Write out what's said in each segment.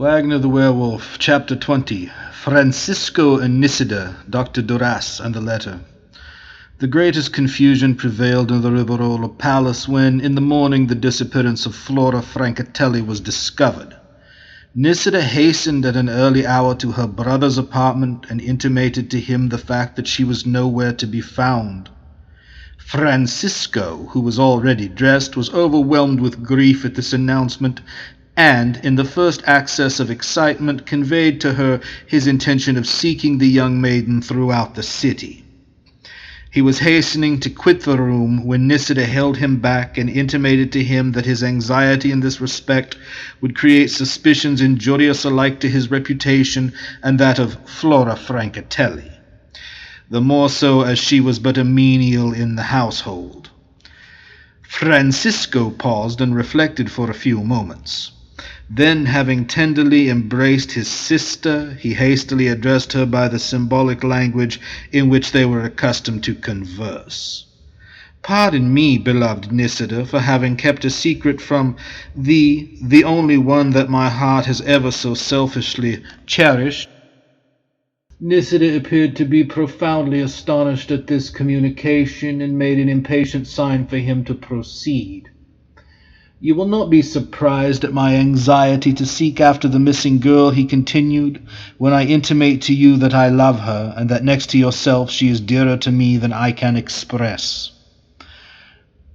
Wagner the Werewolf, Chapter 20. Francisco and Nisida, Dr. Duras, and the Letter. The greatest confusion prevailed in the Riverola Palace when, in the morning, the disappearance of Flora Francatelli was discovered. Nisida hastened at an early hour to her brother's apartment and intimated to him the fact that she was nowhere to be found. Francisco, who was already dressed, was overwhelmed with grief at this announcement, and, in the first access of excitement, conveyed to her his intention of seeking the young maiden throughout the city. He was hastening to quit the room when Nisida held him back and intimated to him that his anxiety in this respect would create suspicions injurious alike to his reputation and that of Flora Francatelli, the more so as she was but a menial in the household. Francisco paused and reflected for a few moments. Then, having tenderly embraced his sister, he hastily addressed her by the symbolic language in which they were accustomed to converse. "Pardon me, beloved Nisida, for having kept a secret from thee, the only one that my heart has ever so selfishly cherished." Nisida appeared to be profoundly astonished at this communication and made an impatient sign for him to proceed. "You will not be surprised at my anxiety to seek after the missing girl," he continued, "when I intimate to you that I love her, and that next to yourself she is dearer to me than I can express."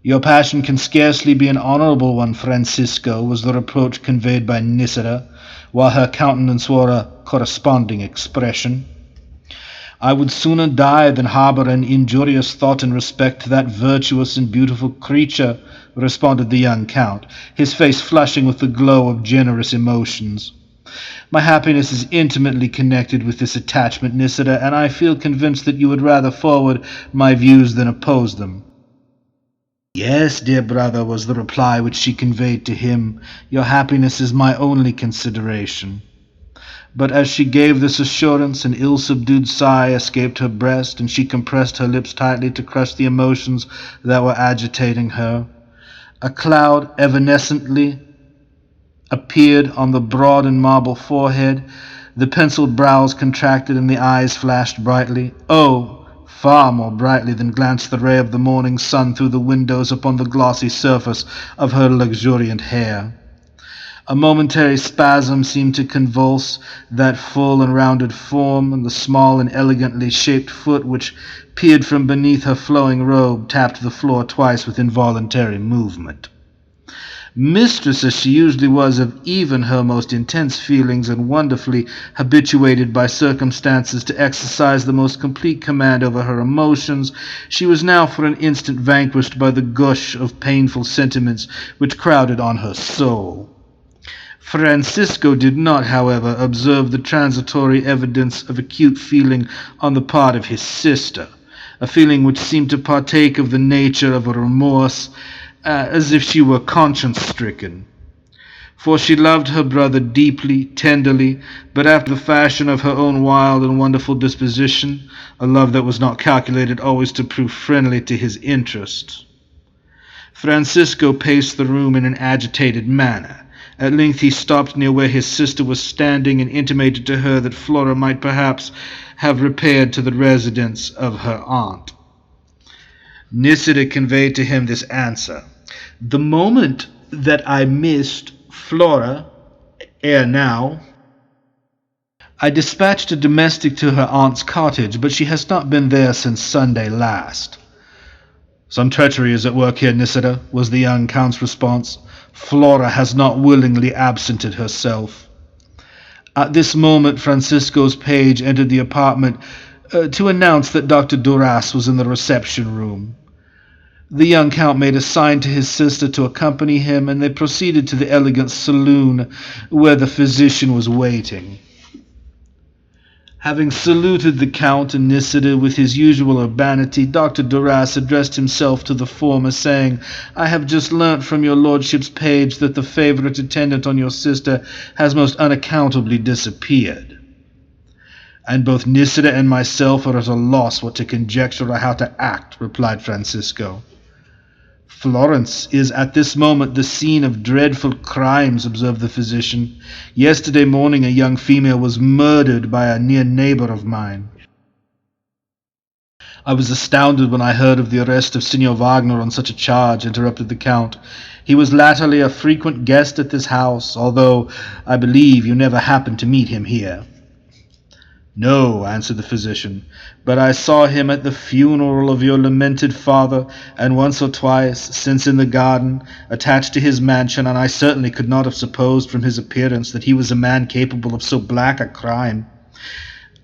"Your passion can scarcely be an honorable one, Francisco," was the reproach conveyed by Nisida, while her countenance wore a corresponding expression. "I would sooner die than harbor an injurious thought in respect to that virtuous and beautiful creature," responded the young count, his face flushing with the glow of generous emotions. "My happiness is intimately connected with this attachment, Nisida, and I feel convinced that you would rather forward my views than oppose them." "Yes, dear brother," was the reply which she conveyed to him, "your happiness is my only consideration." But as she gave this assurance, an ill-subdued sigh escaped her breast, and she compressed her lips tightly to crush the emotions that were agitating her. A cloud evanescently appeared on the broad and marble forehead, the penciled brows contracted, and the eyes flashed brightly. Oh, far more brightly than glanced the ray of the morning sun through the windows upon the glossy surface of her luxuriant hair. A momentary spasm seemed to convulse that full and rounded form, and the small and elegantly shaped foot which peered from beneath her flowing robe tapped the floor twice with involuntary movement. Mistress as she usually was of even her most intense feelings, and wonderfully habituated by circumstances to exercise the most complete command over her emotions, she was now for an instant vanquished by the gush of painful sentiments which crowded on her soul. Francisco did not, however, observe the transitory evidence of acute feeling on the part of his sister, a feeling which seemed to partake of the nature of a remorse, as if she were conscience-stricken. For she loved her brother deeply, tenderly, but after the fashion of her own wild and wonderful disposition, a love that was not calculated always to prove friendly to his interests. Francisco paced the room in an agitated manner. At length he stopped near where his sister was standing and intimated to her that Flora might perhaps have repaired to the residence of her aunt. Nisida conveyed to him this answer: "The moment that I missed Flora, ere now, I dispatched a domestic to her aunt's cottage, but she has not been there since Sunday last." "Some treachery is at work here, Nisida," was the young count's response. "Flora has not willingly absented herself." At this moment Francisco's page entered the apartment to announce that Dr. Duras was in the reception room. The young count made a sign to his sister to accompany him, and they proceeded to the elegant saloon where the physician was waiting. Having saluted the count and Nisida with his usual urbanity, Dr. Duras addressed himself to the former, saying, "I have just learnt from your lordship's page that the favourite attendant on your sister has most unaccountably disappeared." "And both Nisida and myself are at a loss what to conjecture or how to act," replied Francisco. Florence is at this moment the scene of dreadful crimes, observed the physician. Yesterday morning a young female was murdered by a near neighbor of mine. I was astounded when I heard of the arrest of Signor Wagner on such a charge, interrupted the Count. He was latterly a frequent guest at this house, although I believe you never happened to meet him here. No, answered the physician, but I saw him at the funeral of your lamented father, and once or twice since in the garden, attached to his mansion, and I certainly could not have supposed from his appearance that he was a man capable of so black a crime.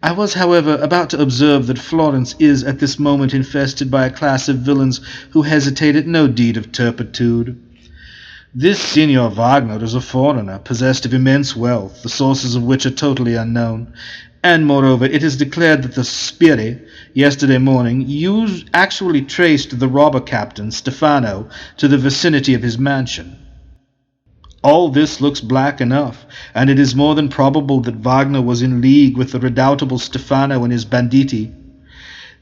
I was, however, about to observe that Florence is at this moment infested by a class of villains who hesitate at no deed of turpitude. This Signor Wagner is a foreigner, possessed of immense wealth, the sources of which are totally unknown, and, moreover, it is declared that the sbirri, yesterday morning, actually traced the robber captain, Stefano, to the vicinity of his mansion. All this looks black enough, and it is more than probable that Wagner was in league with the redoubtable Stefano and his banditti.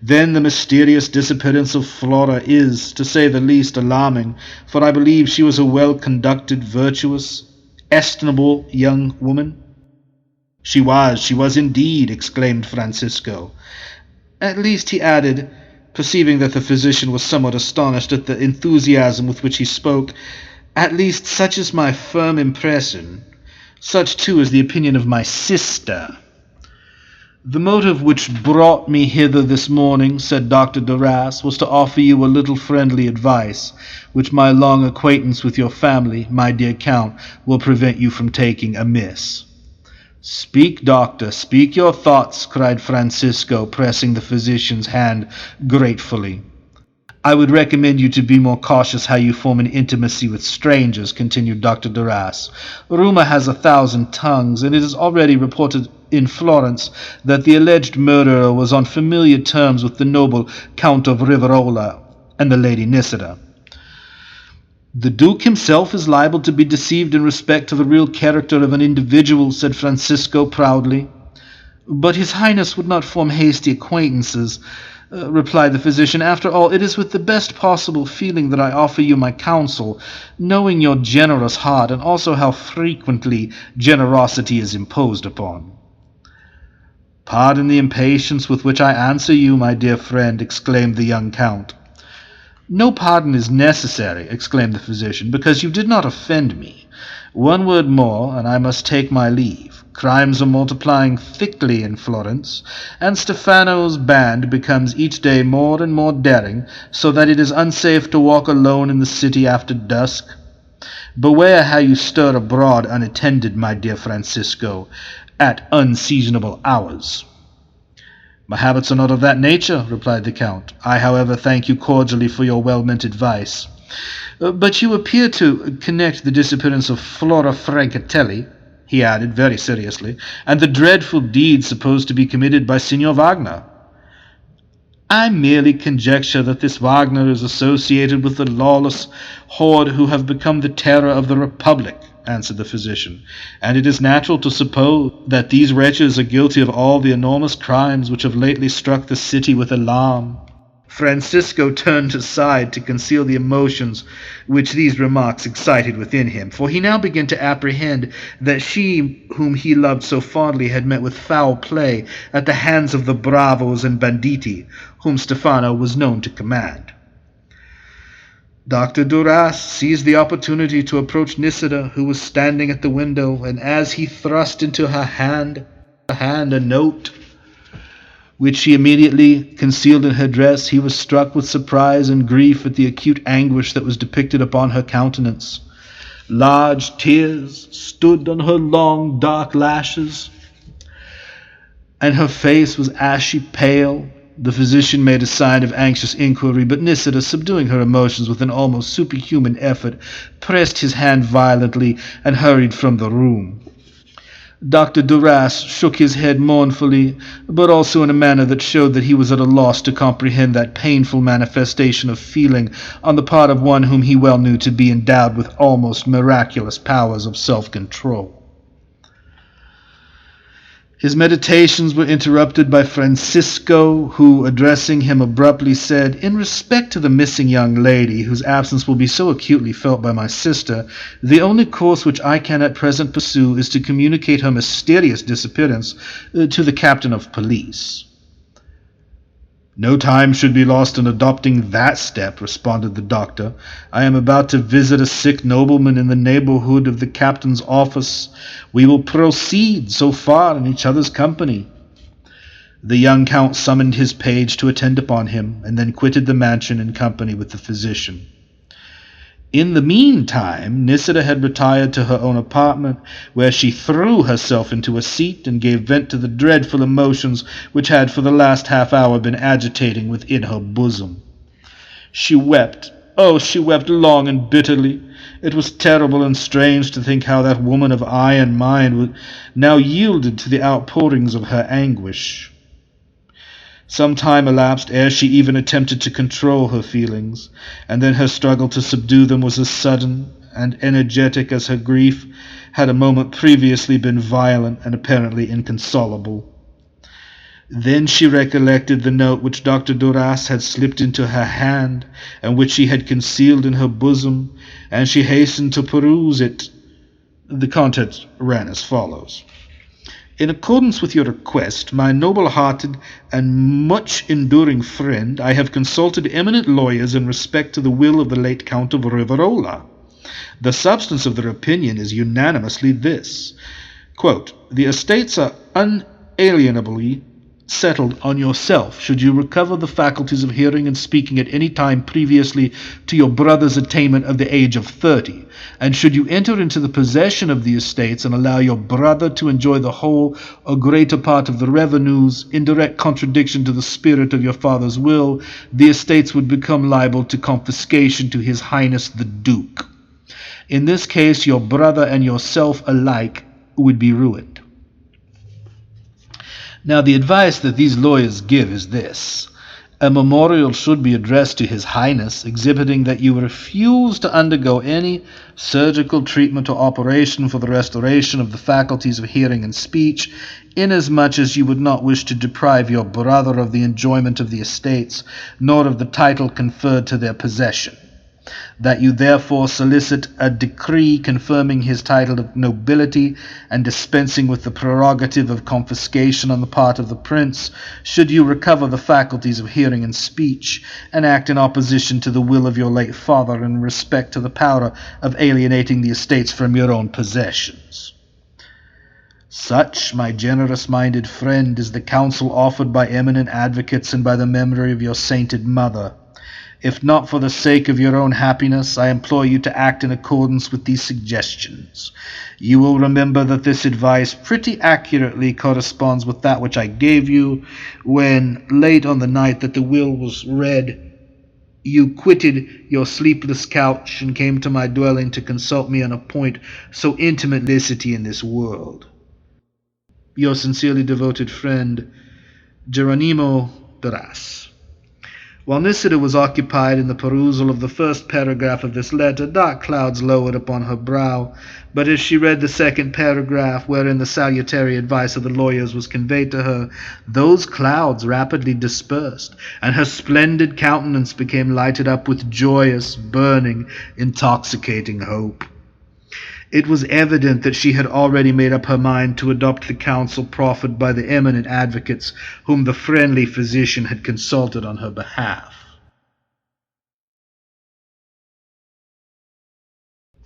Then the mysterious disappearance of Flora is, to say the least, alarming, for I believe she was a well-conducted, virtuous, estimable young woman. She was indeed, exclaimed Francisco. At least, he added, perceiving that the physician was somewhat astonished at the enthusiasm with which he spoke, at least such is my firm impression. Such, too, is the opinion of my sister. The motive which brought me hither this morning, said Dr. Duras, was to offer you a little friendly advice, which my long acquaintance with your family, my dear Count, will prevent you from taking amiss. Speak, doctor, speak your thoughts, cried Francisco, pressing the physician's hand gratefully. I would recommend you to be more cautious how you form an intimacy with strangers, continued Dr. Duras. Rumor has 1,000 tongues, and it is already reported in Florence that the alleged murderer was on familiar terms with the noble Count of Riverola and the Lady Nisida. The Duke himself is liable to be deceived in respect to the real character of an individual, said Francisco proudly. But His Highness would not form hasty acquaintances, replied the physician. After all, it is with the best possible feeling that I offer you my counsel, knowing your generous heart, and also how frequently generosity is imposed upon. Pardon the impatience with which I answer you, my dear friend, exclaimed the young Count. No pardon is necessary, exclaimed the physician, because you did not offend me. One word more, and I must take my leave. Crimes are multiplying thickly in Florence, and Stefano's band becomes each day more and more daring, so that it is unsafe to walk alone in the city after dusk. Beware how you stir abroad unattended, my dear Francisco, at unseasonable hours. My habits are not of that nature, replied the Count. I, however, thank you cordially for your well-meant advice. But you appear to connect the disappearance of Flora Francatelli, he added very seriously, and the dreadful deed supposed to be committed by Signor Wagner. I merely conjecture that this Wagner is associated with the lawless horde who have become the terror of the Republic, answered the physician, and it is natural to suppose that these wretches are guilty of all the enormous crimes which have lately struck the city with alarm. Francisco turned aside to conceal the emotions which these remarks excited within him, for he now began to apprehend that she whom he loved so fondly had met with foul play at the hands of the bravos and banditti whom Stefano was known to command. Dr. Duras seized the opportunity to approach Nisida, who was standing at the window, and as he thrust into her hand a note, which she immediately concealed in her dress, he was struck with surprise and grief at the acute anguish that was depicted upon her countenance. Large tears stood on her long dark lashes, and her face was ashy pale. The physician made a sign of anxious inquiry, but Nisida, subduing her emotions with an almost superhuman effort, pressed his hand violently and hurried from the room. Dr. Duras shook his head mournfully, but also in a manner that showed that he was at a loss to comprehend that painful manifestation of feeling on the part of one whom he well knew to be endowed with almost miraculous powers of self-control. His meditations were interrupted by Francisco, who, addressing him abruptly, said, "In respect to the missing young lady, whose absence will be so acutely felt by my sister, the only course which I can at present pursue is to communicate her mysterious disappearance to the captain of police." "No time should be lost in adopting that step," responded the doctor. "I am about to visit a sick nobleman in the neighborhood of the captain's office. We will proceed so far in each other's company." The young count summoned his page to attend upon him, and then quitted the mansion in company with the physician. In the meantime, Nisida had retired to her own apartment, where she threw herself into a seat and gave vent to the dreadful emotions which had for the last half-hour been agitating within her bosom. She wept. Oh, she wept long and bitterly. It was terrible and strange to think how that woman of eye and mind now yielded to the outpourings of her anguish. Some time elapsed ere she even attempted to control her feelings, and then her struggle to subdue them was as sudden and energetic as her grief had a moment previously been violent and apparently inconsolable. Then she recollected the note which Dr. Duras had slipped into her hand, and which she had concealed in her bosom, and she hastened to peruse it. The contents ran as follows. "In accordance with your request, my noble-hearted and much-enduring friend, I have consulted eminent lawyers in respect to the will of the late Count of Riverola. The substance of their opinion is unanimously this. Quote, the estates are unalienably settled on yourself, should you recover the faculties of hearing and speaking at any time previously to your brother's attainment of the age of 30, and should you enter into the possession of the estates and allow your brother to enjoy the whole or greater part of the revenues, in direct contradiction to the spirit of your father's will, the estates would become liable to confiscation to His Highness the Duke. In this case, your brother and yourself alike would be ruined." Now, the advice that these lawyers give is this. A memorial should be addressed to His Highness, exhibiting that you refuse to undergo any surgical treatment or operation for the restoration of the faculties of hearing and speech, inasmuch as you would not wish to deprive your brother of the enjoyment of the estates, nor of the title conferred to their possession. That you therefore solicit a decree confirming his title of nobility and dispensing with the prerogative of confiscation on the part of the prince, should you recover the faculties of hearing and speech, and act in opposition to the will of your late father in respect to the power of alienating the estates from your own possessions. Such, my generous-minded friend, is the counsel offered by eminent advocates and by the memory of your sainted mother. If not for the sake of your own happiness, I implore you to act in accordance with these suggestions. You will remember that this advice pretty accurately corresponds with that which I gave you when, late on the night that the will was read, you quitted your sleepless couch and came to my dwelling to consult me on a point so intimate licity in this world. Your sincerely devoted friend, Geronimo Duras. While Nisida was occupied in the perusal of the first paragraph of this letter, dark clouds lowered upon her brow, but as she read the second paragraph, wherein the salutary advice of the lawyers was conveyed to her, those clouds rapidly dispersed, and her splendid countenance became lighted up with joyous, burning, intoxicating hope. It was evident that she had already made up her mind to adopt the counsel proffered by the eminent advocates whom the friendly physician had consulted on her behalf.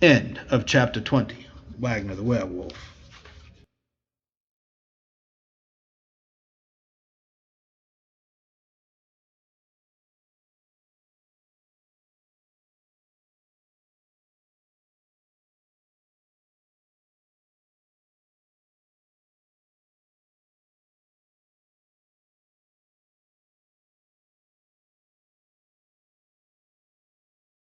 End of Chapter 20. Wagner the Werewolf.